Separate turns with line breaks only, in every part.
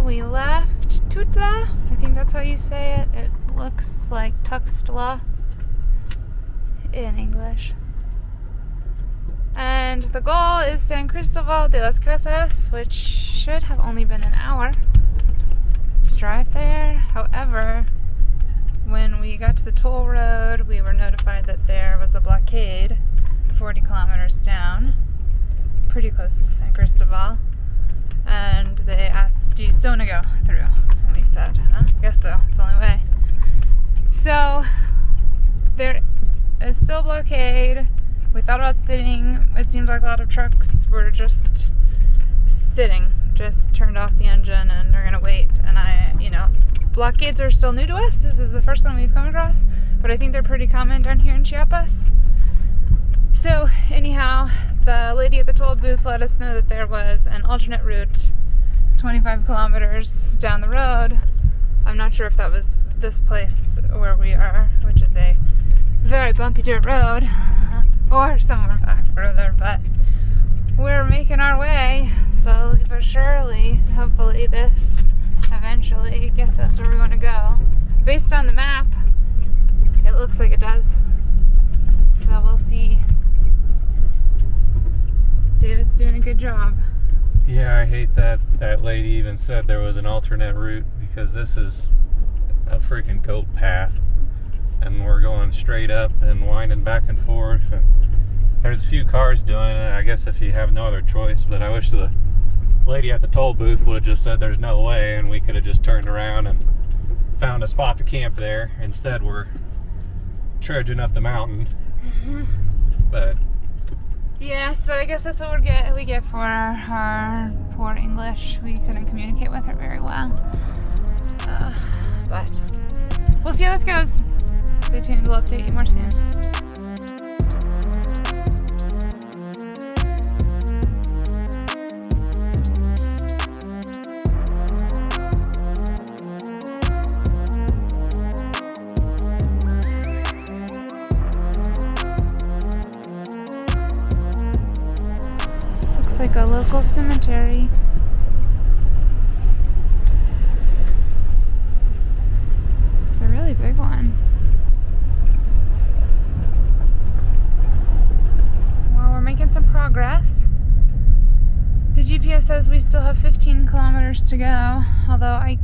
we left Tutla. I think that's how you say it. It looks like Tuxtla in English. And the goal is San Cristóbal de las Casas, which should have only been an hour to drive there. However, when we got to the toll road, we were notified that there was a blockade 40 kilometers down, pretty close to San Cristóbal. And they asked, do you still want to go through? And we said, I guess so. It's the only way. So there is still a blockade. We thought about sitting. It seemed like a lot of trucks were just sitting, just turned off the engine and are going to wait. And blockades are still new to us. This is the first one we've come across, but I think they're pretty common down here in Chiapas. So anyhow, the lady at the toll booth let us know that there was an alternate route 25 kilometers down the road. I'm not sure if that was this place where we are, which is a very bumpy dirt road, or somewhere back further, but we're making our way slowly but surely. Hopefully this eventually gets us where we want to go. Based on the map, it looks like it does. So we'll see. David's doing a good job.
Yeah, I hate that lady even said there was an alternate route, because this is a freaking goat path. And we're going straight up and winding back and forth, and there's a few cars doing it, I guess, if you have no other choice. But I wish the lady at the toll booth would have just said there's no way, and we could have just turned around and found a spot to camp there. Instead, we're trudging up the mountain. But
yes, but I guess that's what we get for our poor English. We couldn't communicate with her very well. But we'll see how this goes. Stay tuned, we'll update you more soon. This looks like a local cemetery. It's a really big one. Making some progress. The GPS says we still have 15 kilometers to go, although I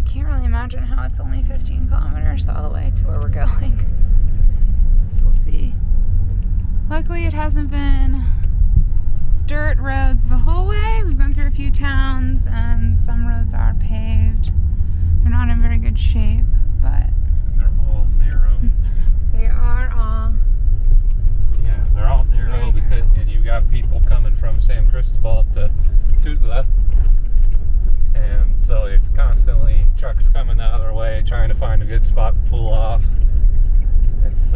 can't really imagine how it's only 15 kilometers all the way to where we're going. So we'll see. Luckily it hasn't been dirt roads the whole way. We've gone through a few towns and some roads are paved. They're not in very good shape, but
they're all narrow.
They are all.
Yeah, they're all narrow because, and you've got people coming from San Cristóbal to Tutla, and so it's constantly trucks coming the other way trying to find a good spot to pull off. It's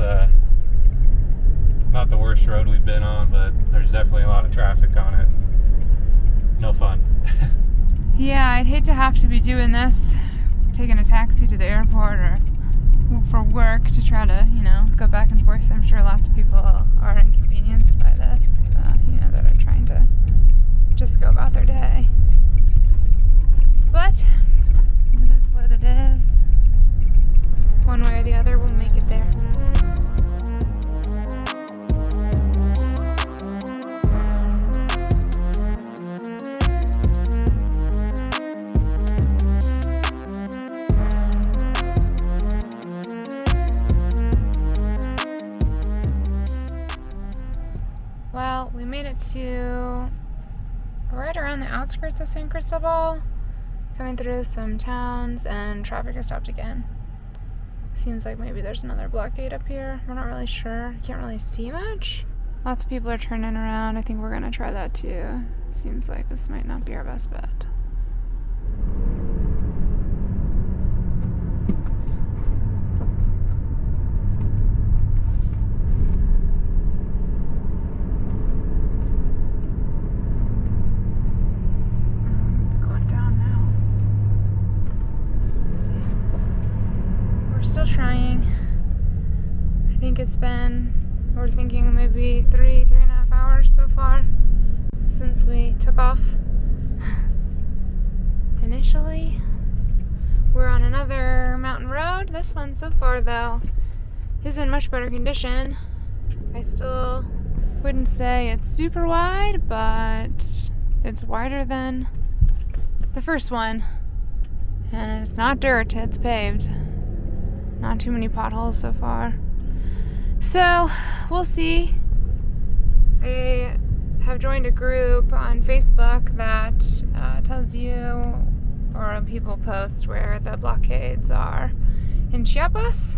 not the worst road we've been on, but there's definitely a lot of traffic on it. No fun.
Yeah, I'd hate to have to be doing this, taking a taxi to the airport or for work to try to, go back and forth. I'm sure lots of people are inconvenienced by this, that are trying to just go about their day. But it is what it is. One way or the other, we'll make it there. Well, we made it to right around the outskirts of San Cristóbal, coming through some towns, and traffic has stopped again. Seems like maybe there's another blockade up here. We're not really sure. Can't really see much. Lots of people are turning around. I think we're gonna try that too. Seems like this might not be our best bet. Trying. I think we're thinking maybe 3.5 hours so far since we took off. Finished. initially. We're on another mountain road. This one so far though is in much better condition. I still wouldn't say it's super wide, but it's wider than the first one. And it's not dirt, it's paved. Not too many potholes so far. So, we'll see. I have joined a group on Facebook that tells you, or people post where the blockades are in Chiapas.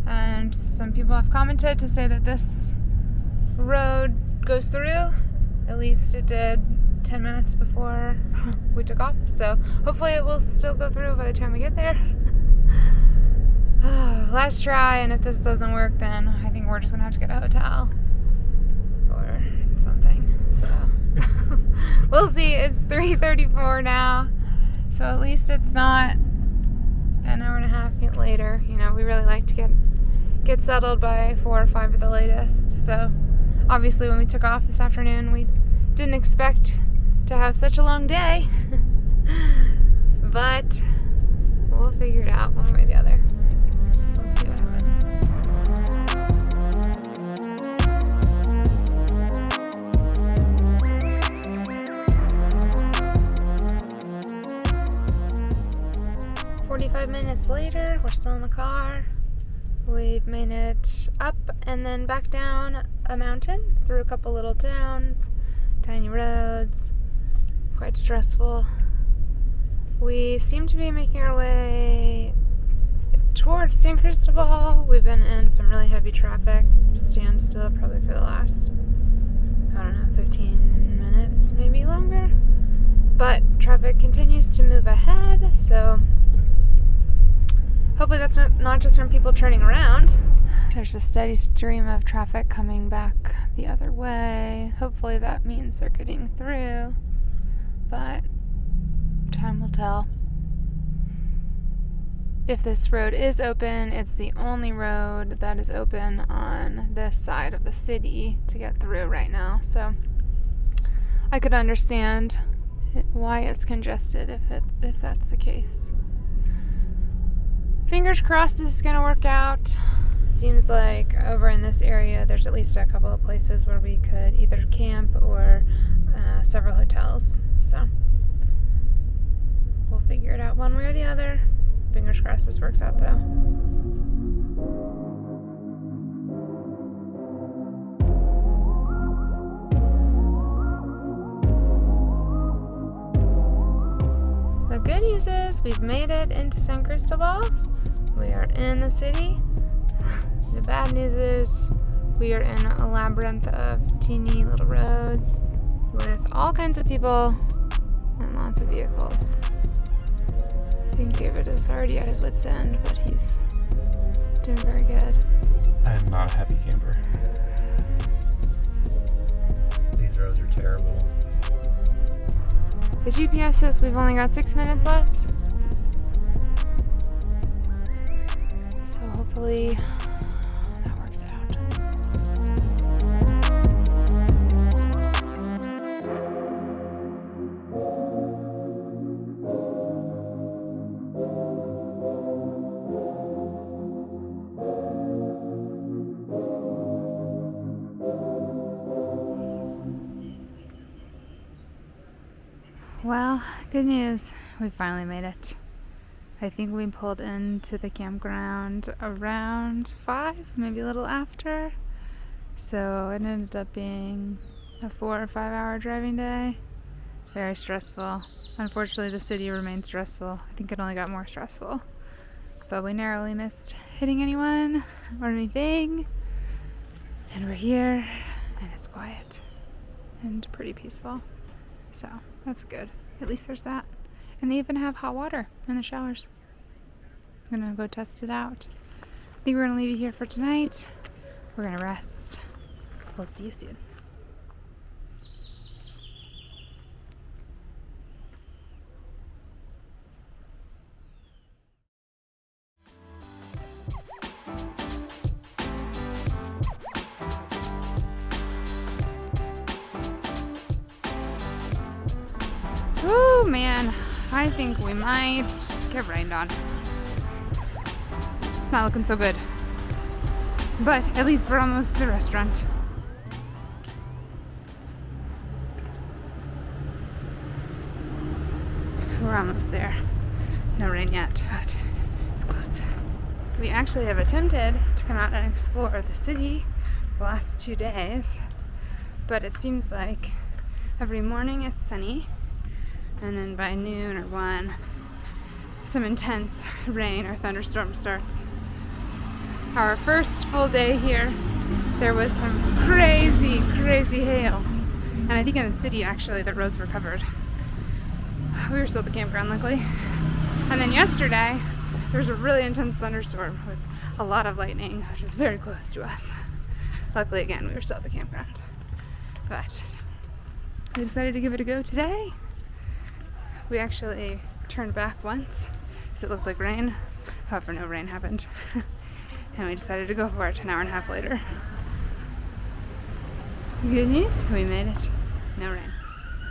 And some people have commented to say that this road goes through. At least it did 10 minutes before we took off. So hopefully it will still go through by the time we get there. Last try, and if this doesn't work, then I think we're just gonna have to get a hotel or something. So we'll see. It's 3:34 now, so at least it's not an hour and a half later. You know, we really like to get settled by 4 or 5 at the latest. So obviously when we took off this afternoon, we didn't expect to have such a long day, but we'll figure it out one way or the other. We'll see what happens. Minutes later, we're still in the car. We've made it up and then back down a mountain through a couple little towns, tiny roads, quite stressful. We seem to be making our way towards San Cristóbal. We've been in some really heavy traffic, standstill probably for the last, 15 minutes, maybe longer. But traffic continues to move ahead, so hopefully that's not just from people turning around. There's a steady stream of traffic coming back the other way. Hopefully that means they're getting through, but time will tell. If this road is open, it's the only road that is open on this side of the city to get through right now. So I could understand why it's congested if that's the case. Fingers crossed this is going to work out. Seems like over in this area there's at least a couple of places where we could either camp or several hotels. So we'll figure it out one way or the other. Fingers crossed this works out though. The good news is we've made it into San Cristóbal. We are in the city. The bad news is we are in a labyrinth of teeny little roads with all kinds of people and lots of vehicles. I think David is already at his wit's end, but he's doing very good.
I am not a happy camper. These roads are terrible.
The GPS says we've only got 6 minutes left. So hopefully that works out. Well, good news. We finally made it. I think we pulled into the campground around 5, maybe a little after. So it ended up being a 4 or 5 hour driving day. Very stressful. Unfortunately, the city remained stressful. I think it only got more stressful. But we narrowly missed hitting anyone or anything. And we're here, and it's quiet and pretty peaceful. So that's good. At least there's that. And they even have hot water in the showers. I'm gonna go test it out. I think we're gonna leave you here for tonight. We're gonna rest. We'll see you soon. Oh man, I think we might get rained on. It's not looking so good. But at least we're almost to the restaurant. We're almost there. No rain yet, but it's close. We actually have attempted to come out and explore the city the last 2 days, but it seems like every morning it's sunny, and then by noon or 1, some intense rain or thunderstorm starts. Our first full day here, there was some crazy hail. And I think in the city, actually, the roads were covered. We were still at the campground, luckily. And then yesterday, there was a really intense thunderstorm with a lot of lightning, which was very close to us. Luckily, again, we were still at the campground. But we decided to give it a go today. We actually turned back once, because it looked like rain. However, no rain happened. And we decided to go for it an hour and a half later. Good news, we made it. No rain.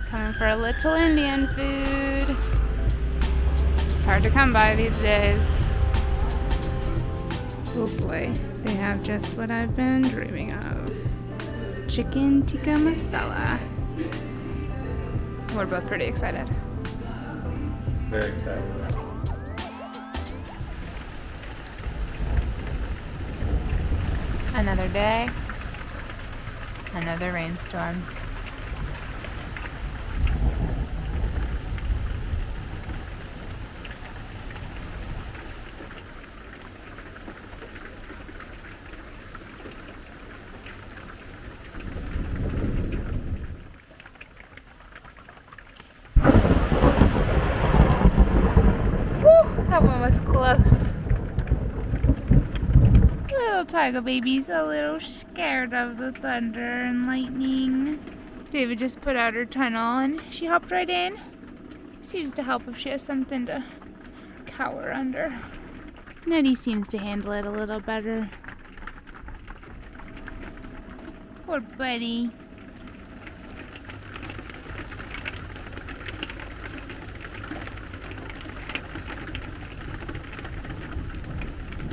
Coming for a little Indian food. It's hard to come by these days. Oh boy, they have just what I've been dreaming of. Chicken tikka masala. We're both pretty excited.
Very excited.
Another day, another rainstorm. Whew, that one was close. Little tiger baby's a little scared of the thunder and lightning. David just put out her tunnel and she hopped right in. Seems to help if she has something to cower under. Nettie seems to handle it a little better. Poor buddy.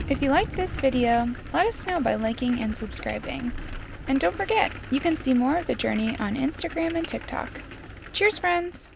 If you liked this video, let us know by liking and subscribing. And don't forget, you can see more of the journey on Instagram and TikTok. Cheers, friends!